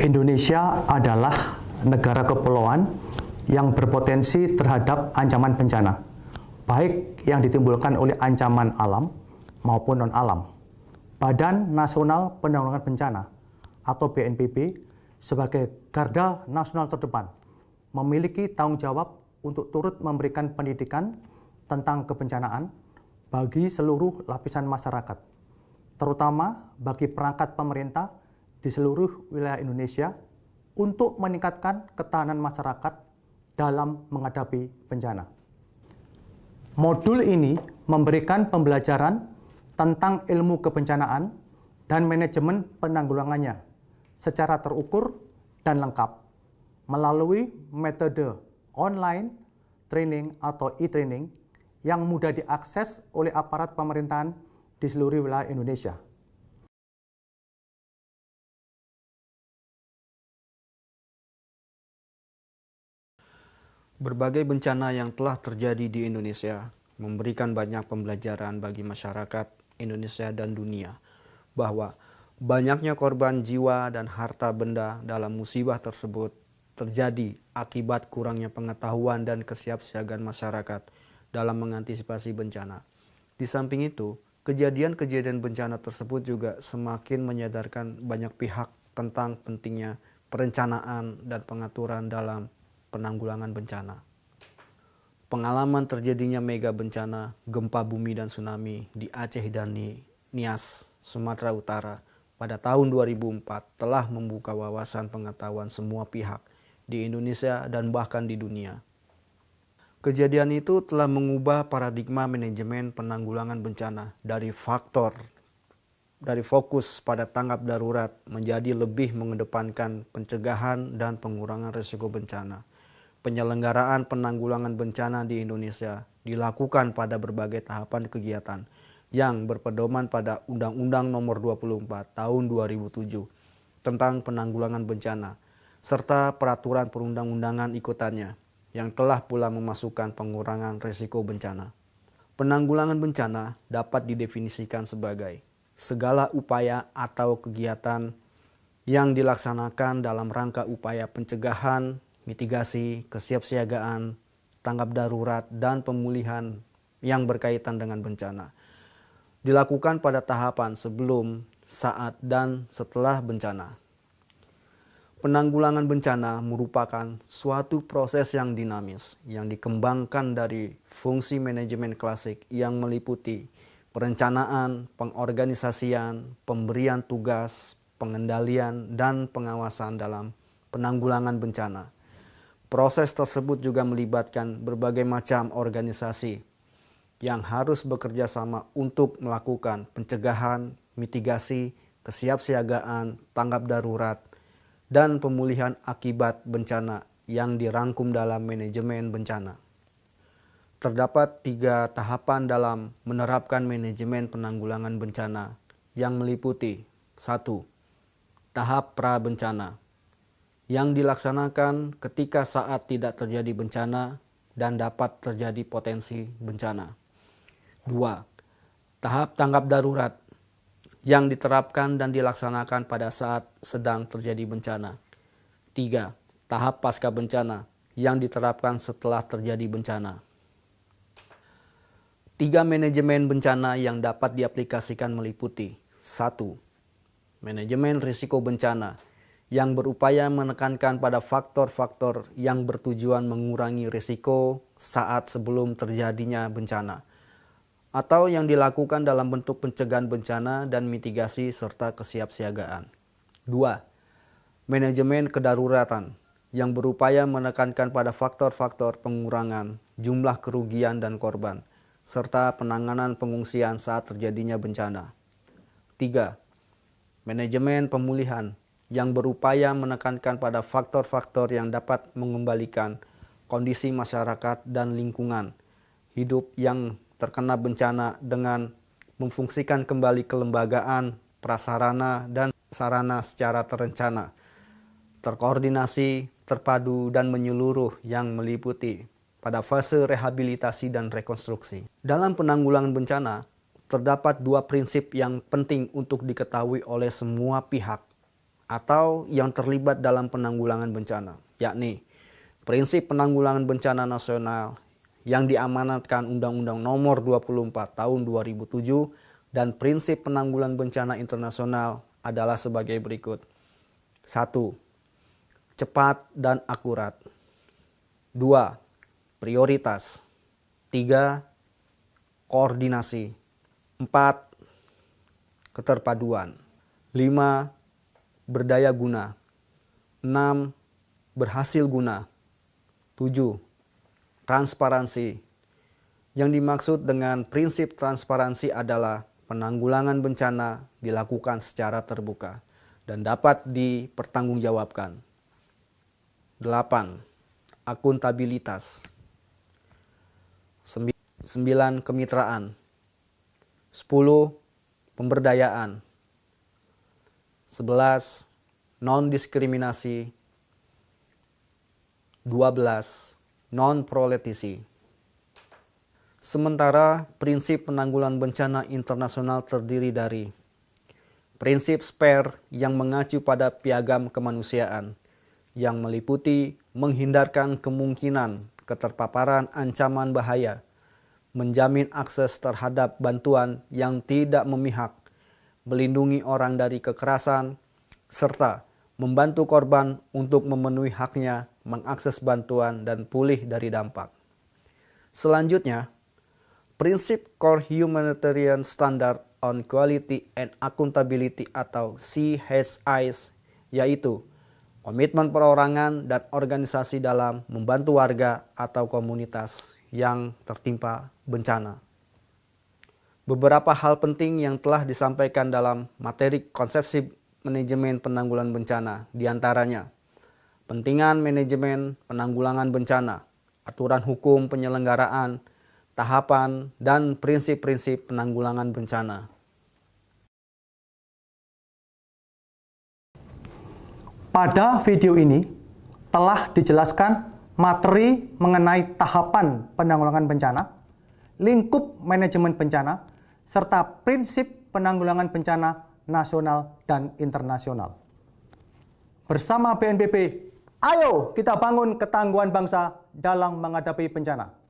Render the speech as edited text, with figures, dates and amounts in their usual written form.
Indonesia adalah negara kepulauan yang berpotensi terhadap ancaman bencana, baik yang ditimbulkan oleh ancaman alam maupun non-alam. Badan Nasional Penanggulangan Bencana atau BNPB sebagai garda nasional terdepan memiliki tanggung jawab untuk turut memberikan pendidikan tentang kebencanaan bagi seluruh lapisan masyarakat, terutama bagi perangkat pemerintah di seluruh wilayah Indonesia untuk meningkatkan ketahanan masyarakat dalam menghadapi bencana. Modul ini memberikan pembelajaran tentang ilmu kebencanaan dan manajemen penanggulangannya secara terukur dan lengkap melalui metode online training atau e-training yang mudah diakses oleh aparat pemerintahan di seluruh wilayah Indonesia. Berbagai bencana yang telah terjadi di Indonesia memberikan banyak pembelajaran bagi masyarakat Indonesia dan dunia bahwa banyaknya korban jiwa dan harta benda dalam musibah tersebut terjadi akibat kurangnya pengetahuan dan kesiapsiagaan masyarakat dalam mengantisipasi bencana. Di samping itu, kejadian-kejadian bencana tersebut juga semakin menyadarkan banyak pihak tentang pentingnya perencanaan dan pengaturan dalam penanggulangan bencana. Pengalaman terjadinya mega bencana, gempa bumi dan tsunami di Aceh dan Nias, Sumatera Utara pada tahun 2004 telah membuka wawasan pengetahuan semua pihak di Indonesia dan bahkan di dunia. Kejadian itu telah mengubah paradigma manajemen penanggulangan bencana dari fokus pada tanggap darurat menjadi lebih mengedepankan pencegahan dan pengurangan risiko bencana. Penyelenggaraan penanggulangan bencana di Indonesia dilakukan pada berbagai tahapan kegiatan yang berpedoman pada Undang-Undang Nomor 24 Tahun 2007 tentang penanggulangan bencana serta peraturan perundang-undangan ikutannya yang telah pula memasukkan pengurangan risiko bencana. Penanggulangan bencana dapat didefinisikan sebagai segala upaya atau kegiatan yang dilaksanakan dalam rangka upaya pencegahan, mitigasi, kesiapsiagaan, tanggap darurat, dan pemulihan yang berkaitan dengan bencana. Dilakukan pada tahapan sebelum, saat, dan setelah bencana. Penanggulangan bencana merupakan suatu proses yang dinamis yang dikembangkan dari fungsi manajemen klasik yang meliputi perencanaan, pengorganisasian, pemberian tugas, pengendalian, dan pengawasan dalam penanggulangan bencana. Proses tersebut juga melibatkan berbagai macam organisasi yang harus bekerja sama untuk melakukan pencegahan, mitigasi, kesiapsiagaan, tanggap darurat, dan pemulihan akibat bencana yang dirangkum dalam manajemen bencana. Terdapat 3 tahapan dalam menerapkan manajemen penanggulangan bencana yang meliputi 1. Tahap pra-bencana yang dilaksanakan ketika saat tidak terjadi bencana dan dapat terjadi potensi bencana. 2. Tahap tanggap darurat yang diterapkan dan dilaksanakan pada saat sedang terjadi bencana. 3. Tahap pasca bencana yang diterapkan setelah terjadi bencana. 3 manajemen bencana yang dapat diaplikasikan meliputi 1. Manajemen risiko bencana yang berupaya menekankan pada faktor-faktor yang bertujuan mengurangi risiko saat sebelum terjadinya bencana, atau yang dilakukan dalam bentuk pencegahan bencana dan mitigasi serta kesiapsiagaan. 2. Manajemen kedaruratan yang berupaya menekankan pada faktor-faktor pengurangan jumlah kerugian dan korban, serta penanganan pengungsian saat terjadinya bencana. 3. Manajemen pemulihan yang berupaya menekankan pada faktor-faktor yang dapat mengembalikan kondisi masyarakat dan lingkungan hidup yang terkena bencana dengan memfungsikan kembali kelembagaan, prasarana, dan sarana secara terencana, terkoordinasi, terpadu, dan menyeluruh yang meliputi pada fase rehabilitasi dan rekonstruksi. Dalam penanggulangan bencana, terdapat 2 prinsip yang penting untuk diketahui oleh semua pihak atau yang terlibat dalam penanggulangan bencana, yakni prinsip penanggulangan bencana nasional yang diamanatkan Undang-Undang Nomor 24 Tahun 2007 dan prinsip penanggulangan bencana internasional adalah sebagai berikut. 1. Cepat dan akurat. 2. Prioritas. 3. Koordinasi. 4. Keterpaduan. 5. Berdaya guna. 6. Berhasil guna. 7. Transparansi. Yang dimaksud dengan prinsip transparansi adalah penanggulangan bencana dilakukan secara terbuka dan dapat dipertanggungjawabkan. 8. Akuntabilitas. 9. Kemitraan. 10. Pemberdayaan. 11. Non-diskriminasi. 12. Non-proletisi. Sementara prinsip penanggulangan bencana internasional terdiri dari prinsip SPARE yang mengacu pada piagam kemanusiaan, yang meliputi menghindarkan kemungkinan keterpaparan ancaman bahaya, menjamin akses terhadap bantuan yang tidak memihak, melindungi orang dari kekerasan, serta membantu korban untuk memenuhi haknya mengakses bantuan dan pulih dari dampak. Selanjutnya, prinsip Core Humanitarian Standard on Quality and Accountability atau CHIS, yaitu komitmen perorangan dan organisasi dalam membantu warga atau komunitas yang tertimpa bencana. Beberapa hal penting yang telah disampaikan dalam materi konsepsi manajemen penanggulangan bencana, diantaranya pentingan manajemen penanggulangan bencana, aturan hukum penyelenggaraan, tahapan, dan prinsip-prinsip penanggulangan bencana. Pada video ini telah dijelaskan materi mengenai tahapan penanggulangan bencana, lingkup manajemen bencana, serta prinsip penanggulangan bencana nasional dan internasional. Bersama BNPB, ayo kita bangun ketangguhan bangsa dalam menghadapi bencana.